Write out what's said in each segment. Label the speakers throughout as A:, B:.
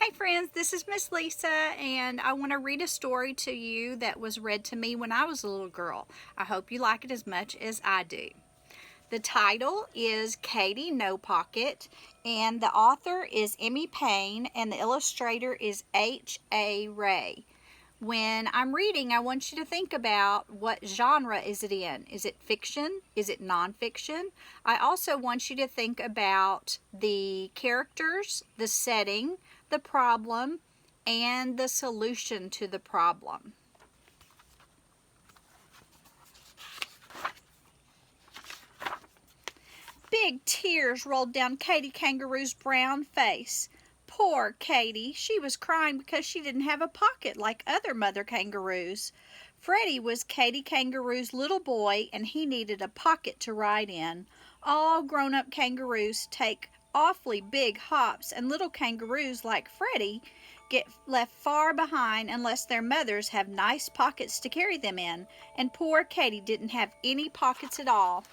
A: Hi friends, this is Miss Lisa and I want to read a story to you that was read to me when I was a little girl. I hope you like it as much as I do. The title is Katy No Pocket and the author is Emmy Payne and the illustrator is H.A. Ray. When I'm reading, I want you to think about what genre is it in. Is it fiction? Is it nonfiction? I also want you to think about the characters, the setting, the problem, and the solution to the problem. Big tears rolled down Katy Kangaroo's brown face. Poor Katy, she was crying because she didn't have a pocket like other mother kangaroos. Freddie was Katy Kangaroo's little boy and he needed a pocket to ride in. All grown-up kangaroos take awfully big hops and little kangaroos like Freddie get left far behind unless their mothers have nice pockets to carry them in, and poor Katy didn't have any pockets at all.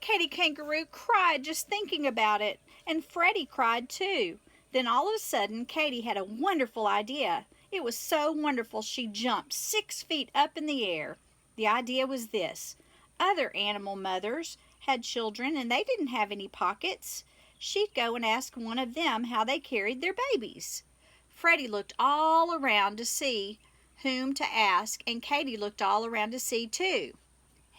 A: Katy Kangaroo cried just thinking about it, and Freddie cried too. Then all of a sudden, Katy had a wonderful idea. It was so wonderful she jumped 6 feet up in the air. The idea was this. Other animal mothers had children and they didn't have any pockets. She'd go and ask one of them how they carried their babies. Freddie looked all around to see whom to ask, and Katy looked all around to see too.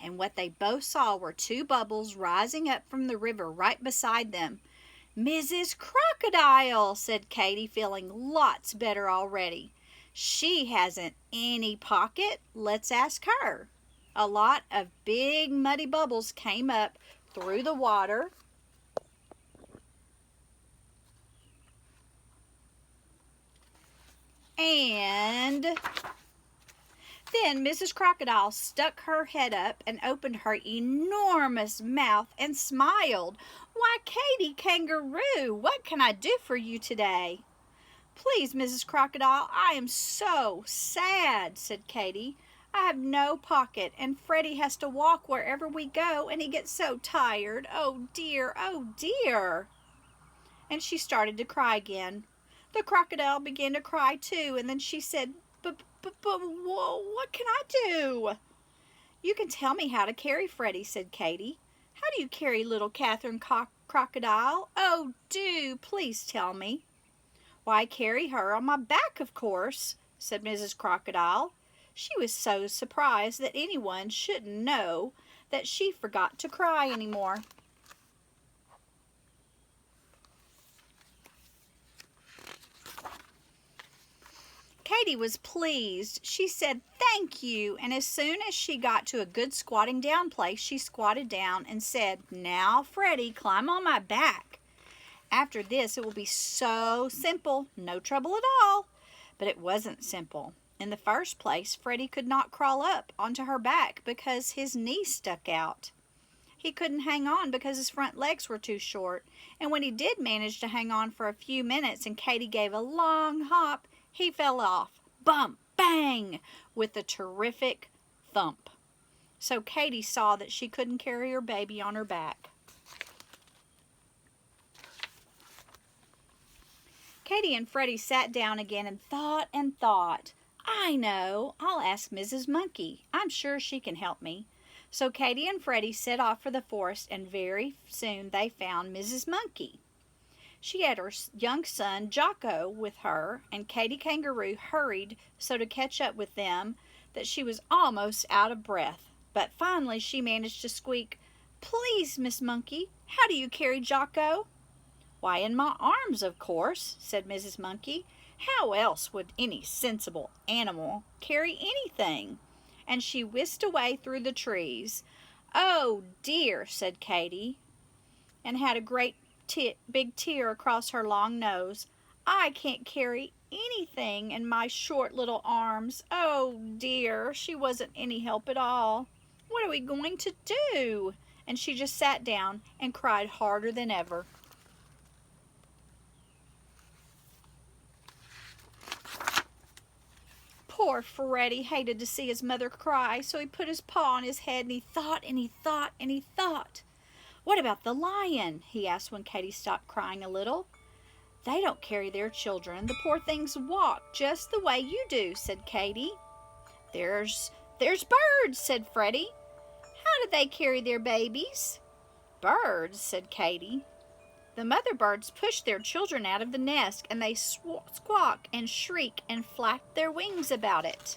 A: And what they both saw were 2 bubbles rising up from the river right beside them. "Mrs. Crocodile," said Katy, feeling lots better already. "She hasn't any pocket. Let's ask her." A lot of big muddy bubbles came up through the water. And then Mrs. Crocodile stuck her head up and opened her enormous mouth and smiled. "Why, Katy Kangaroo, what can I do for you today?" "Please, Mrs. Crocodile, I am so sad," said Katy. "I have no pocket, and Freddie has to walk wherever we go, and he gets so tired. Oh dear, oh dear." And she started to cry again. The crocodile began to cry too, and then she said, But what can I do?" "You can tell me how to carry Freddie," said Katy. "How do you carry little Catherine Crocodile? Oh, do please tell me." "Why, I carry her on my back, of course," said Mrs. Crocodile. She was so surprised that anyone shouldn't know that she forgot to cry anymore. Katy was pleased. She said, "Thank you," and as soon as she got to a good squatting down place, she squatted down and said, "Now, Freddie, climb on my back. After this, it will be so simple, no trouble at all." But it wasn't simple. In the first place, Freddie could not crawl up onto her back because his knees stuck out. He couldn't hang on because his front legs were too short, and when he did manage to hang on for a few minutes and Katy gave a long hop, he fell off, bump, bang, with a terrific thump. So Katy saw that she couldn't carry her baby on her back. Katy and Freddie sat down again and thought and thought. "I know, I'll ask Mrs. Monkey. I'm sure she can help me." So Katy and Freddie set off for the forest, and very soon they found Mrs. Monkey. She had her young son Jocko with her, and Katy Kangaroo hurried so to catch up with them that she was almost out of breath. But finally she managed to squeak, "Please, Miss Monkey, how do you carry Jocko?" "Why, in my arms, of course," said Mrs. Monkey. "How else would any sensible animal carry anything?" And she whisked away through the trees. "Oh dear," said Katy, and had a great big tear across her long nose. "I can't carry anything in my short little arms. Oh dear, she wasn't any help at all. What are we going to do?" And she just sat down and cried harder than ever. Poor Poor Freddie hated to see his mother cry, so he put his paw on his head and he thought and he thought and he thought. "What about the lion?" he asked when Katy stopped crying a little. "They don't carry their children. The poor things walk just the way you do," said Katy. There's birds," said Freddie. "How do they carry their babies?" "Birds," said Katy. "The mother birds push their children out of the nest, and they squawk and shriek and flap their wings about it."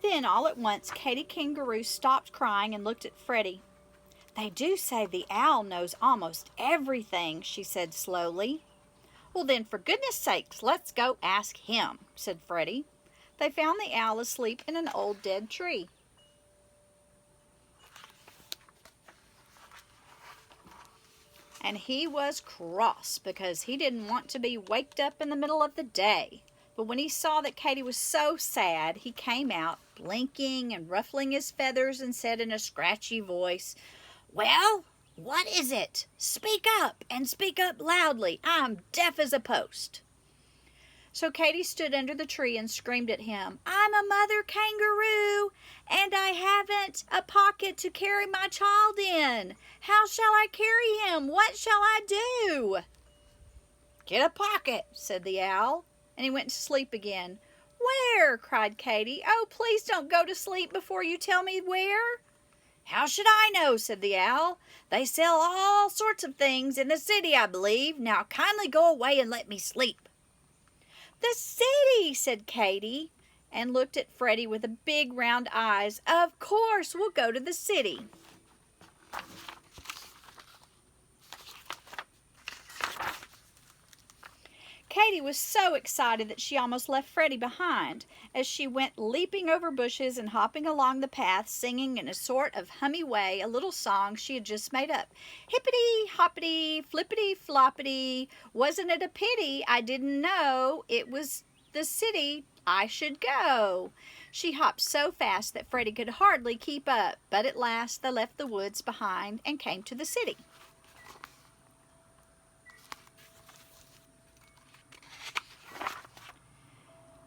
A: Then all at once Katy Kangaroo stopped crying and looked at Freddie. "They do say the owl knows almost everything," she said slowly. "Well then, for goodness sakes, let's go ask him," said Freddie. They found the owl asleep in an old dead tree. And he was cross because he didn't want to be waked up in the middle of the day. But when he saw that Katy was so sad, he came out, blinking and ruffling his feathers, and said in a scratchy voice, "Well, what is it? Speak up, and speak up loudly. I'm deaf as a post." So Katy stood under the tree and screamed at him, "I'm a mother kangaroo, and I haven't a pocket to carry my child in. How shall I carry him? What shall I do?" "Get a pocket," said the owl, and he went to sleep again. "Where?" cried Katy. "Oh, please don't go to sleep before you tell me where." "How should I know?" said the owl. "They sell all sorts of things in the city, I believe. Now kindly go away and let me sleep." "The city," said Katy, and looked at Freddie with big round eyes. "Of course, we'll go to the city." Katy was so excited that she almost left Freddie behind as she went leaping over bushes and hopping along the path, singing in a sort of hummy way a little song she had just made up. "Hippity, hoppity, flippity, floppity, wasn't it a pity I didn't know it was the city I should go." She hopped so fast that Freddie could hardly keep up, but at last they left the woods behind and came to the city.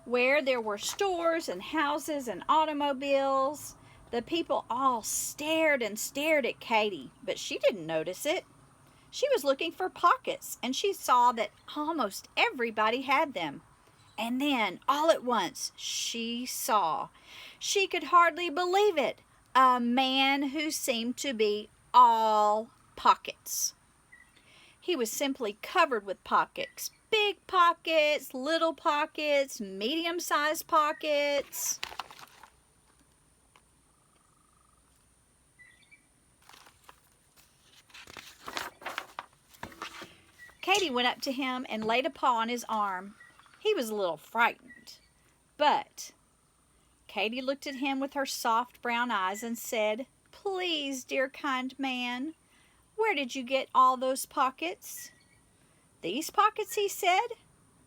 A: Where there were stores and houses and automobiles. The people all stared and stared at Katy, but she didn't notice it. She was looking for pockets, and she saw that almost everybody had them. And then, all at once, she saw. She could hardly believe it. A man who seemed to be all pockets. He was simply covered with pockets. Big pockets, little pockets, medium-sized pockets. Katy went up to him and laid a paw on his arm. He was a little frightened, but Katy looked at him with her soft brown eyes and said, "Please, dear kind man, where did you get all those pockets?" "These pockets," he said.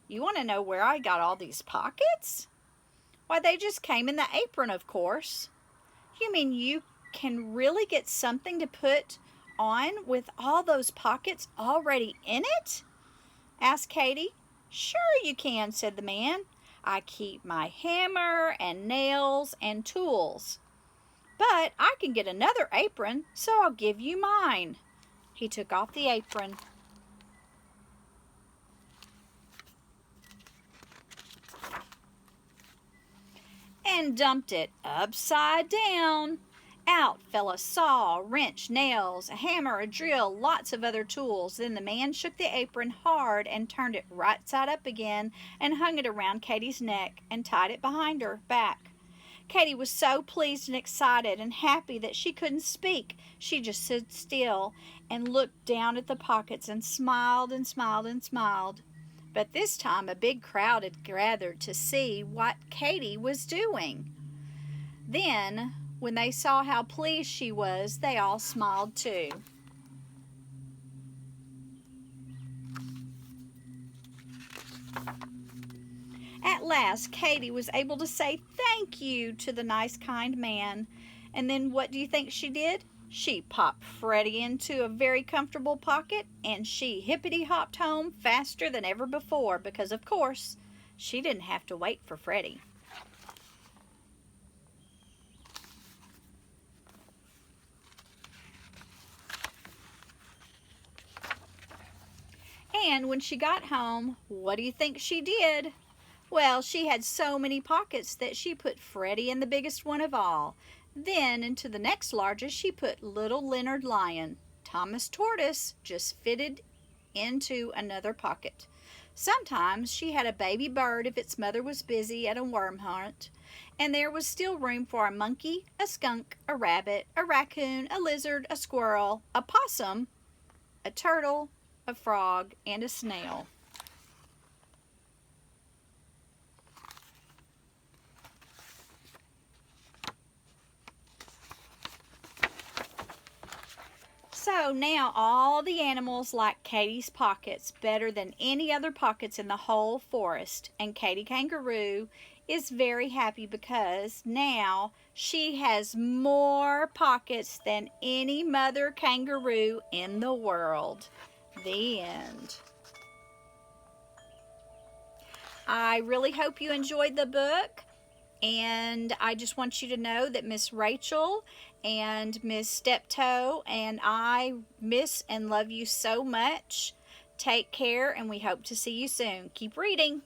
A: "You want to know where I got all these pockets? Why, they just came in the apron, of course." "You mean you can really get something to put on with all those pockets already in it?" asked Katy. "Sure you can," said the man. "I keep my hammer and nails and tools. But I can get another apron, so I'll give you mine." He took off the apron. And dumped it upside down. Out fell a saw, wrench, nails, a hammer, a drill, lots of other tools. Then the man shook the apron hard and turned it right side up again and hung it around Katy's neck and tied it behind her back. Katy was so pleased and excited and happy that she couldn't speak. She just stood still and looked down at the pockets and smiled and smiled and smiled. But this time a big crowd had gathered to see what Katy was doing. Then, when they saw how pleased she was, they all smiled too. At last, Katy was able to say thank you to the nice, kind man. And then what do you think she did? She popped Freddie into a very comfortable pocket, and she hippity-hopped home faster than ever before because, of course, she didn't have to wait for Freddie. And when she got home, what do you think she did? Well, she had so many pockets that she put Freddie in the biggest one of all. Then into the next largest she put little Leonard Lion. Thomas Tortoise just fitted into another pocket. Sometimes she had a baby bird if its mother was busy at a worm hunt, and there was still room for a monkey, a skunk, a rabbit, a raccoon, a lizard, a squirrel, a possum, a turtle, a frog, and a snail. So now all the animals like Katy's pockets better than any other pockets in the whole forest, and Katy Kangaroo is very happy because now she has more pockets than any mother kangaroo in the world. The end. I really hope you enjoyed the book, and I just want you to know that Miss Rachel and Miss Steptoe and I miss and love you so much. Take care, and we hope to see you soon. Keep reading.